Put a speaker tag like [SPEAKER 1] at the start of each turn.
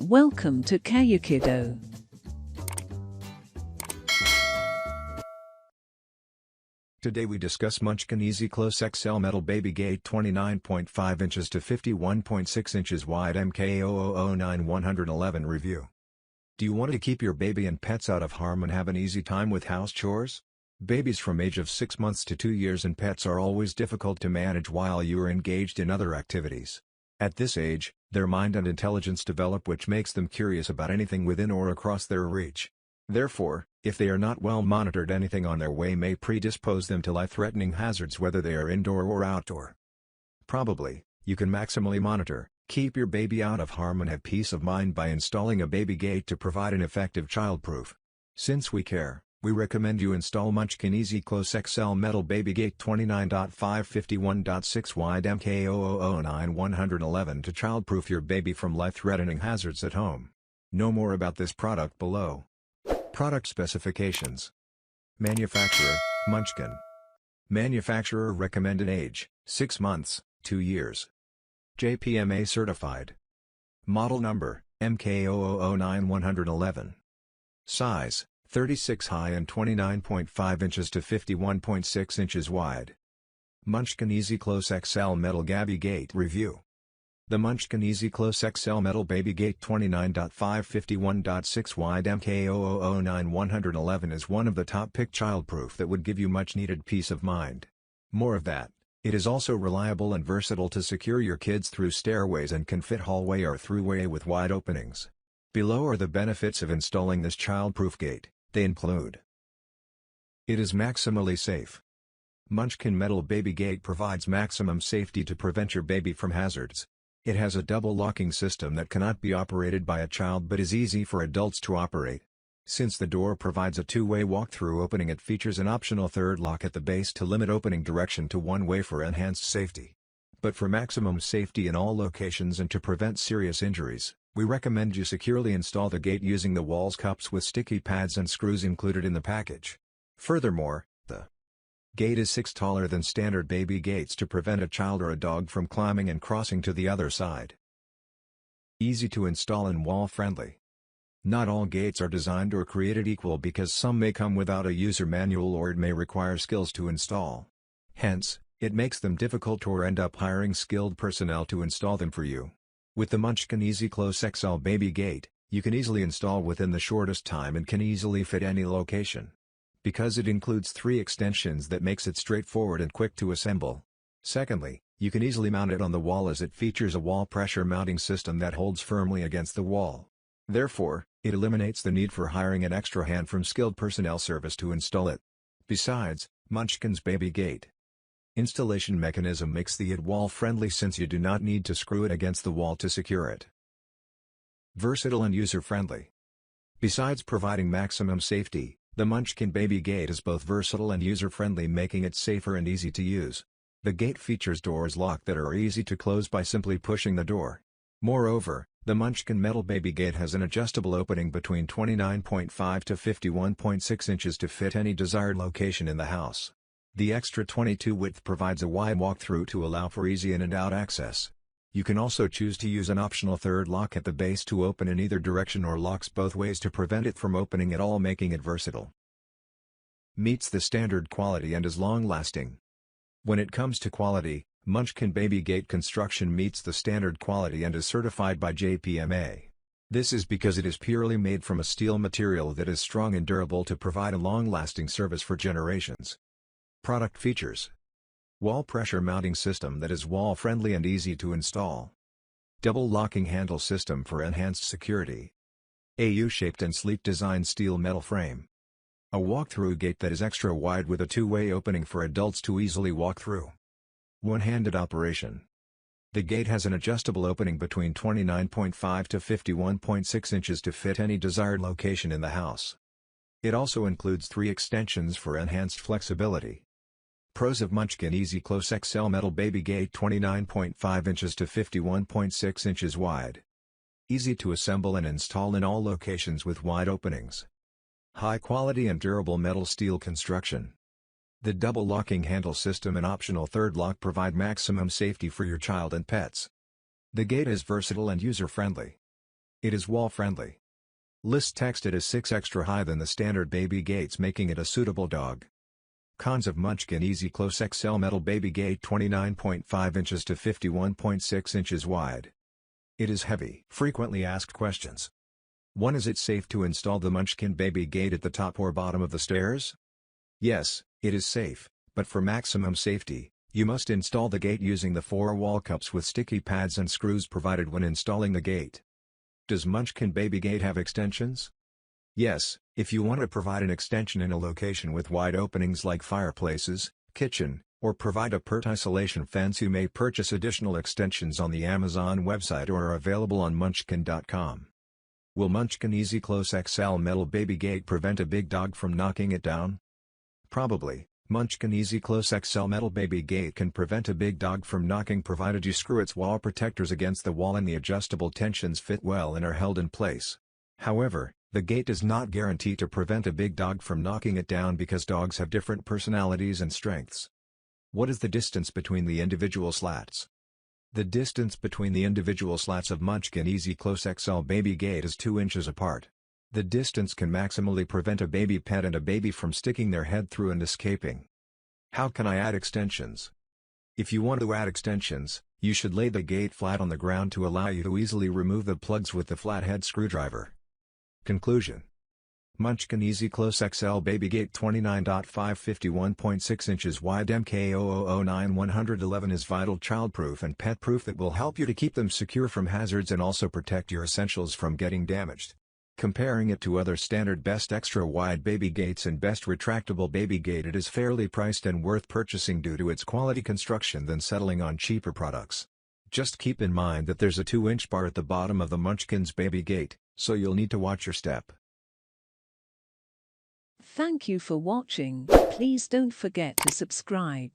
[SPEAKER 1] Welcome to Kayukido.
[SPEAKER 2] Today we discuss Munchkin Easy Close XL Metal Baby Gate 29.5 inches to 51.6 inches wide MK0009111 review. Do you want to keep your baby and pets out of harm and have an easy time with house chores? Babies from age of 6 months to 2 years and pets are always difficult to manage while you are engaged in other activities. At this age, their mind and intelligence develop, which makes them curious about anything within or across their reach. Therefore, if they are not well monitored, anything on their way may predispose them to life-threatening hazards, whether they are indoor or outdoor. Probably, you can maximally monitor, keep your baby out of harm and have peace of mind by installing a baby gate to provide an effective childproof. Since we care, we recommend you install Munchkin Easy Close XL Metal Baby Gate 29.5 51.6 wide MK0009111 to childproof your baby from life-threatening hazards at home. Know more about this product below. Product specifications. Manufacturer, Munchkin. Manufacturer recommended age, 6 months, 2 years. JPMA certified. Model number, MK0009111. Size, 36 high and 29.5 inches to 51.6 inches wide. Munchkin Easy Close XL Metal Baby Gate review. The Munchkin Easy Close XL Metal Baby Gate 29.5 51.6 wide MK0009111 is one of the top pick childproof that would give you much needed peace of mind. More of that, it is also reliable and versatile to secure your kids through stairways and can fit hallway or throughway with wide openings. Below are the benefits of installing this childproof gate. They include: it is maximally safe. Munchkin Metal Baby Gate provides maximum safety to prevent your baby from hazards. It has a double locking system that cannot be operated by a child but is easy for adults to operate. Since the door provides a two-way walk-through opening, it features an optional third lock at the base to limit opening direction to one way for enhanced safety. But for maximum safety in all locations and to prevent serious injuries, we recommend you securely install the gate using the walls cups with sticky pads and screws included in the package. Furthermore, the gate is 6 taller than standard baby gates to prevent a child or a dog from climbing and crossing to the other side. Easy to install and wall-friendly. Not all gates are designed or created equal, because some may come without a user manual or it may require skills to install. Hence, it makes them difficult or end up hiring skilled personnel to install them for you. With the Munchkin Easy Close XL Baby Gate, you can easily install within the shortest time and can easily fit any location. Because it includes 3 extensions, that makes it straightforward and quick to assemble. Secondly, you can easily mount it on the wall as it features a wall pressure mounting system that holds firmly against the wall. Therefore, it eliminates the need for hiring an extra hand from skilled personnel service to install it. Besides, Munchkin's Baby Gate installation mechanism makes the it wall-friendly, since you do not need to screw it against the wall to secure it. Versatile and user-friendly. Besides providing maximum safety, the Munchkin Baby Gate is both versatile and user-friendly, making it safer and easy to use. The gate features doors locked that are easy to close by simply pushing the door. Moreover, the Munchkin Metal Baby Gate has an adjustable opening between 29.5 to 51.6 inches to fit any desired location in the house. The extra 22 width provides a wide walk-through to allow for easy in and out access. You can also choose to use an optional third lock at the base to open in either direction, or locks both ways to prevent it from opening at all, making it versatile. Meets the standard quality and is long-lasting. When it comes to quality, Munchkin Baby Gate construction meets the standard quality and is certified by JPMA. This is because it is purely made from a steel material that is strong and durable to provide a long-lasting service for generations. Product features: wall pressure mounting system that is wall-friendly and easy to install. Double locking handle system for enhanced security. A U-shaped and sleek design steel metal frame. A walk-through gate that is extra wide with a two-way opening for adults to easily walk through. One-handed operation. The gate has an adjustable opening between 29.5 to 51.6 inches to fit any desired location in the house. It also includes 3 extensions for enhanced flexibility. Pros of Munchkin Easy Close XL Metal Baby Gate 29.5 inches to 51.6 inches wide. Easy to assemble and install in all locations with wide openings. High quality and durable metal steel construction. The double locking handle system and optional third lock provide maximum safety for your child and pets. The gate is versatile and user-friendly. It is wall-friendly. List text: it is 6 extra high than the standard baby gates, making it a suitable dog. Cons of Munchkin Easy Close XL Metal Baby Gate: 29.5 inches to 51.6 inches wide. It is heavy. Frequently asked questions. 1. Is it safe to install the Munchkin Baby Gate at the top or bottom of the stairs? Yes, it is safe, but for maximum safety, you must install the gate using the 4 wall cups with sticky pads and screws provided when installing the gate. Does Munchkin Baby Gate have extensions? Yes, if you want to provide an extension in a location with wide openings like fireplaces, kitchen, or provide a pert isolation fence, you may purchase additional extensions on the Amazon website or are available on Munchkin.com. Will Munchkin Easy Close XL Metal Baby Gate prevent a big dog from knocking it down? Probably. Munchkin Easy Close XL Metal Baby Gate can prevent a big dog from knocking provided you screw its wall protectors against the wall and the adjustable tensions fit well and are held in place. However, the gate does not guarantee to prevent a big dog from knocking it down because dogs have different personalities and strengths. What is the distance between the individual slats? The distance between the individual slats of Munchkin Easy Close XL Baby Gate is 2 inches apart. The distance can maximally prevent a baby pet and a baby from sticking their head through and escaping. How can I add extensions? If you want to add extensions, you should lay the gate flat on the ground to allow you to easily remove the plugs with the flathead screwdriver. Conclusion: Munchkin Easy Close XL Baby Gate 29.5 51.6 inches wide MK0009111 is vital childproof and pet-proof that will help you to keep them secure from hazards and also protect your essentials from getting damaged. Comparing it to other standard best extra wide baby gates and best retractable baby gate, it is fairly priced and worth purchasing due to its quality construction than settling on cheaper products. Just keep in mind that there's a 2-inch bar at the bottom of the Munchkin's baby gate, so you'll need to watch your step.
[SPEAKER 1] Thank you for watching. Please don't forget to subscribe.